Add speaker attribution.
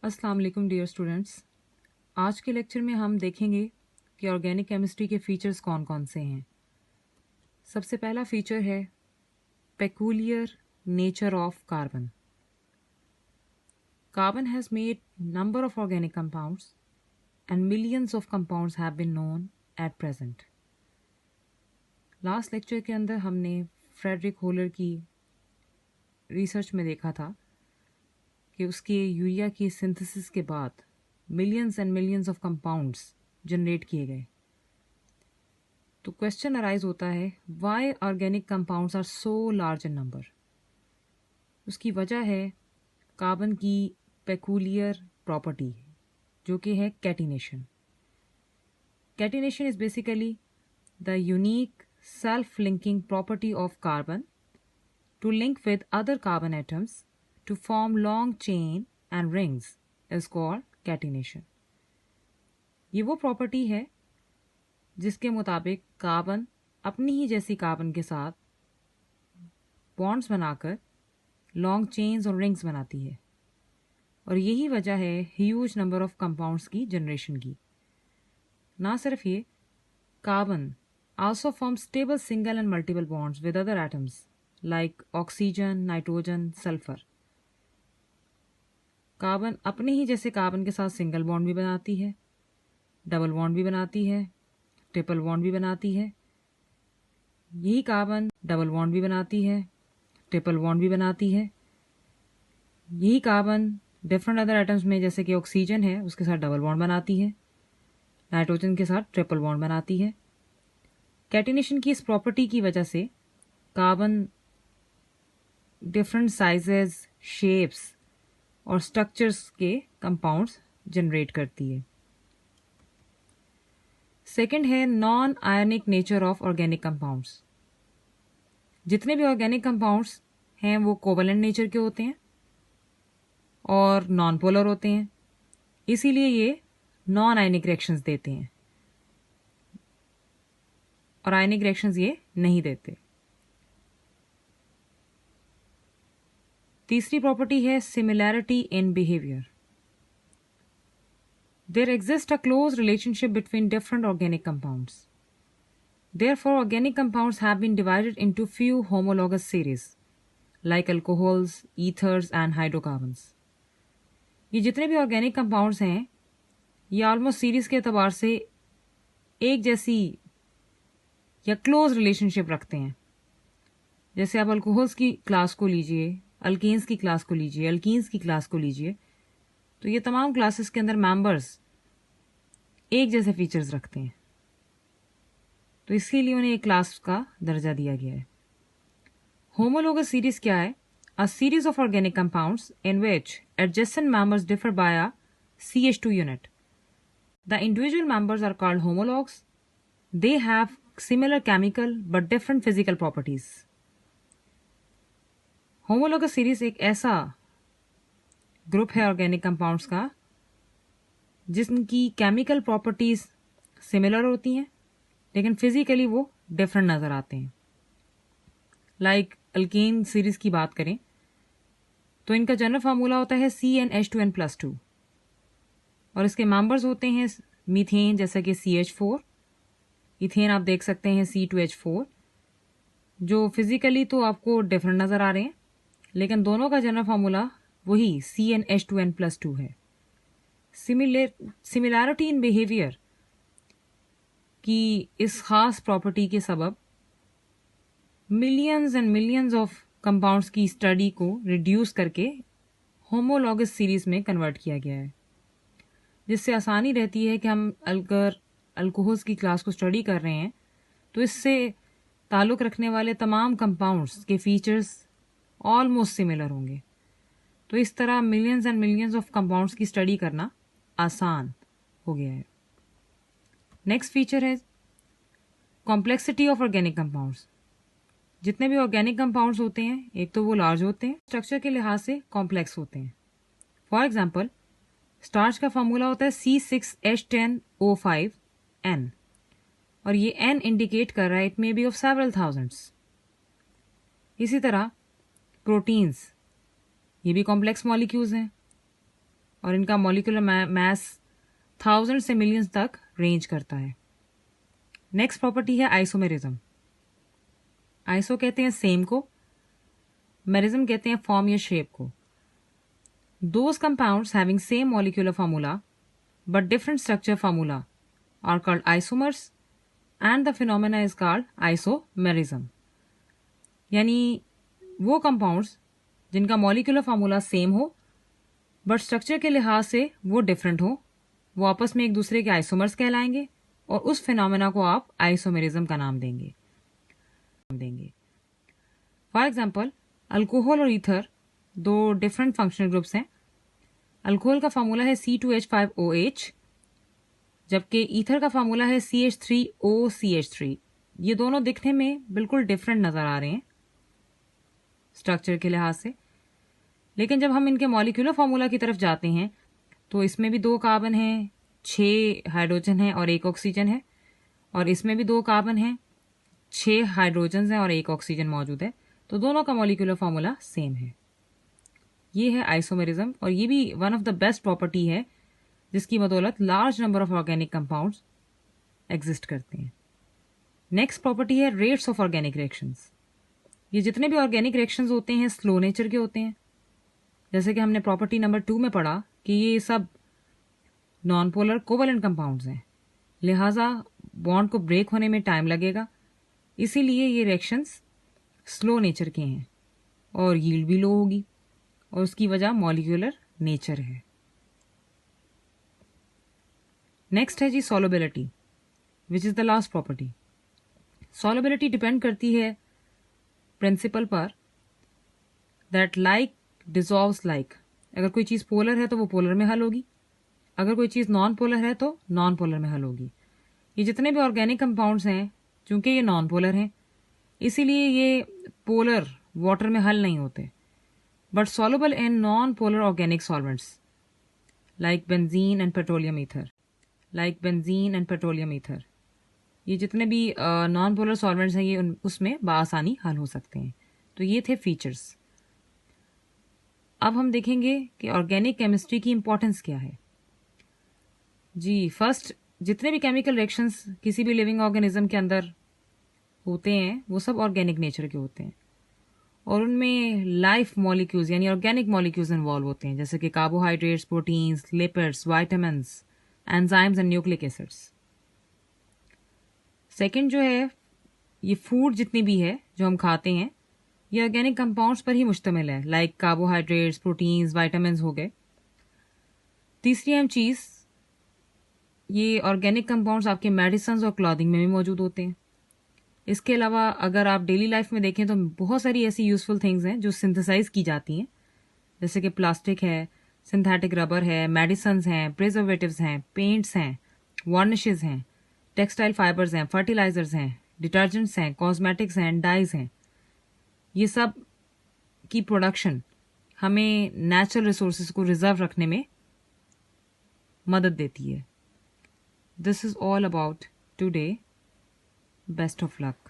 Speaker 1: अस्सलाम वालेकुम dear students. आज के लेक्चर में हम देखेंगे कि ऑर्गेनिक केमिस्ट्री के फीचर्स कौन कौन से हैं। सबसे पहला फीचर है peculiar nature of carbon. Carbon has made number of organic compounds and millions of compounds have been known at present. Last lecture के अंदर हमने फ्रेडरिक होलर की रिसर्च में देखा था कि उसके यूरिया की सिंथेसिस के बाद millions and millions of compounds generate किए गए। तो क्वेश्चन अराइज होता है, why organic compounds are so large in number. उसकी वजह है कार्बन की पेक्यूलियर प्रॉपर्टी जो कि है catenation. Catenation is basically the unique self linking property of carbon to link with other carbon atoms to form long chain and rings is called catenation। ये वो property है जिसके मुताबिक कार्बन अपनी ही जैसी कार्बन के साथ बॉन्ड्स बनाकर लॉन्ग चेन्स और रिंग्स बनाती है, और यही वजह है ह्यूज नंबर ऑफ कंपाउंड्स की जनरेशन की। ना सिर्फ ये, carbon also form stable single and multiple bonds with other atoms like oxygen, nitrogen, sulphur. Carbon अपने ही जैसे कार्बन के साथ सिंगल बॉन्ड भी बनाती है, डबल बॉन्ड भी बनाती है, ट्रिपल बॉन्ड भी बनाती है। यही कार्बन डबल बॉन्ड भी बनाती है, ट्रिपल बॉन्ड भी बनाती है। यही कार्बन डिफरेंट अदर एटम्स में जैसे कि ऑक्सीजन है उसके साथ डबल बॉन्ड बनाती है, नाइट्रोजन के साथ ट्रिपल बॉन्ड बनाती है। कैटिनेशन की इस प्रॉपर्टी की वजह से कार्बन डिफरेंट साइजेस, शेप्स और स्ट्रक्चर्स के कंपाउंड्स जनरेट करती है। सेकंड है non ionic nature of organic compounds. जितने भी ऑर्गेनिक कंपाउंड्स हैं वो कोवलेंट नेचर के होते हैं और नॉन पोलर होते हैं, इसीलिए ये नॉन आयनिक रिएक्शंस देते हैं और आयनिक रिएक्शंस ये नहीं देते। तीसरी प्रॉपर्टी है similarity in behaviour. There exists a close relationship between different organic compounds. Therefore, organic compounds have been divided into few homologous series, like alcohols, ethers, and hydrocarbons. ये जितने भी ऑर्गेनिक कंपाउंड्स हैं ये ऑलमोस्ट सीरीज के अतबार से एक जैसी या क्लोज रिलेशनशिप रखते हैं। जैसे आप अल्कोहल्स की क्लास को लीजिए, अल्केन्स की क्लास को लीजिए, अल्कीन्स की क्लास को लीजिए, तो ये तमाम क्लासेस के अंदर मेंबर्स एक जैसे फीचर्स रखते हैं, तो इसीलिए उन्हें एक क्लास का दर्जा दिया गया है। होमोलोगस सीरीज क्या है? A series of organic compounds in which adjacent members differ by a CH2 unit. The individual members are called homologs. They have similar chemical but different physical properties. Homologous series एक ऐसा group है organic compounds का जिनकी chemical properties similar होती हैं लेकिन physically वो different नजर आते हैं। लाइक अल्केन सीरीज की बात करें तो इनका जनरल फार्मूला होता है CnH2n+2 और इसके मेंबर्स होते हैं मीथेन जैसा कि CH4, इथेन आप देख सकते हैं C2H4, जो फिजिकली तो आपको डिफरेंट नजर आ रहे हैं लेकिन दोनों का जनरल फार्मूला वही CnH2n+2 है। सिमिलैरिटी इन बिहेवियर की इस खास प्रॉपर्टी के सबब millions and millions of compounds की स्टडी को रिड्यूस करके होमोलॉगस सीरीज में कन्वर्ट किया गया है, जिससे आसानी रहती है कि हम अगर अल्कोहल्स की क्लास को स्टडी कर रहे हैं तो इससे ताल्लुक़ रखने वाले तमाम कंपाउंड्स के फीचर्स ऑलमोस्ट सिमिलर होंगे। तो इस तरह millions and millions of compounds की स्टडी करना आसान हो गया है। नेक्स्ट फीचर है कॉम्प्लेक्सिटी ऑफ ऑर्गेनिक कंपाउंड्स। जितने भी ऑर्गेनिक कंपाउंड्स होते हैं एक तो वो लार्ज होते हैं, स्ट्रक्चर के लिहाज से कॉम्प्लेक्स होते हैं। फॉर एग्जाम्पल, स्टार्च का फार्मूला होता है C6H10O5N और ये N इंडिकेट कर रहा है it may be of several thousands. इसी तरह प्रोटीन्स ये भी कॉम्प्लेक्स मॉलिक्यूल्स हैं और इनका मॉलिक्यूलर मास 1000 से मिलियंस तक रेंज करता है। नेक्स्ट प्रॉपर्टी है आइसोमेरिज्म। आइसो कहते हैं सेम को, मेरिज्म कहते हैं फॉर्म या शेप को। Those compounds having same molecular formula but different structure formula are called isomers and the phenomena is called isomerism। यानी वो कंपाउंड्स जिनका मॉलिक्यूलर फार्मूला सेम हो बट स्ट्रक्चर के लिहाज से वो डिफरेंट हो, वो आपस में एक दूसरे के आइसोमर्स कहलाएंगे और उस फिनोमेना को आप आइसोमेरिज्म का नाम देंगे। फॉर एग्जाम्पल, अल्कोहल और ईथर दो डिफरेंट फंक्शनल ग्रुप्स हैं। अल्कोहल का फार्मूला है C2H5OH, जबकि ईथर का फार्मूला है CH3OCH3। ये दोनों दिखने में बिल्कुल डिफरेंट नज़र आ रहे हैं स्ट्रक्चर के लिहाज से, लेकिन जब हम इनके मॉलिक्यूलर फार्मूला की तरफ जाते हैं तो इसमें भी 2 कार्बन हैं, 6 हाइड्रोजन हैं और 1 ऑक्सीजन है, और इसमें भी 2 कार्बन हैं, 6 हाइड्रोजन हैं और 1 ऑक्सीजन मौजूद है। तो दोनों का मॉलिक्यूलर फार्मूला सेम है। ये है आइसोमेरिज्म, और ये भी one of the best property है जिसकी बदौलत large number of organic compounds exist करते हैं। नेक्स्ट प्रॉपर्टी है रेट्स ऑफ ऑर्गेनिक रिएक्शंस। ये जितने भी ऑर्गेनिक रिएक्शंस होते हैं स्लो नेचर के होते हैं। जैसे कि हमने प्रॉपर्टी नंबर 2 में पढ़ा कि ये सब नॉन पोलर कोवलेंट कंपाउंड्स हैं, लिहाजा बॉन्ड को ब्रेक होने में टाइम लगेगा, इसीलिए ये रिएक्शंस स्लो नेचर के हैं और यील्ड भी लो होगी, और उसकी वजह मॉलिक्यूलर नेचर है। नेक्स्ट है जी solubility, which is the last property. Solubility depend करती है प्रिंसिपल पर दैट लाइक डिजॉल्व्स लाइक। अगर कोई चीज़ पोलर है तो वो पोलर में हल होगी, अगर कोई चीज़ नॉन पोलर है तो नॉन पोलर में हल होगी। ये जितने भी ऑर्गेनिक कंपाउंड्स हैं, चूंकि ये नॉन पोलर हैं, इसीलिए ये पोलर वाटर में हल नहीं होते, but soluble in non polar organic solvents like benzene and petroleum ether. ये जितने भी नॉन पोलर सॉल्वेंट्स हैं ये उसमें बआसानी हल हो सकते हैं। तो ये थे फीचर्स। अब हम देखेंगे कि ऑर्गेनिक केमिस्ट्री की इंपॉर्टेंस क्या है। जी, फर्स्ट, जितने भी केमिकल रिएक्शंस किसी भी लिविंग ऑर्गेनिज्म के अंदर होते हैं वो सब ऑर्गेनिक नेचर के होते हैं, और उनमें लाइफ मॉलिक्यूल्स यानी ऑर्गेनिक मॉलिक्यूल्स इन्वॉल्व होते हैं, जैसे कि carbohydrates, proteins, lipids, vitamins, enzymes and nucleic acids. Second जो है, ये फूड जितनी भी है जो हम खाते हैं ये ऑर्गेनिक कंपाउंड्स पर ही मुश्तमिल है, लाइक कार्बोहाइड्रेट्स, प्रोटीन्स, वाइटामिन्स हो गए। तीसरी अहम चीज़, ये ऑर्गेनिक कंपाउंड्स आपके मेडिसिन और क्लॉथिंग में भी मौजूद होते हैं। इसके अलावा अगर आप डेली लाइफ में देखें तो बहुत सारी ऐसी यूज़फुल थिंग्स हैं जो सिंथेसाइज की जाती हैं, जैसे कि प्लास्टिक है, सिंथेटिक रबर है, मेडिसिन हैं, प्रिजर्वेटिव्स हैं, पेंट्स हैं, वार्निशेस हैं, टेक्सटाइल फाइबर्स हैं, फर्टिलाइजर्स हैं, डिटर्जेंट्स हैं, कॉस्मेटिक्स हैं, डाइज हैं। ये सब की प्रोडक्शन हमें नेचुरल रिसोर्सेज को रिजर्व रखने में मदद देती है। This is all about today. Best of luck.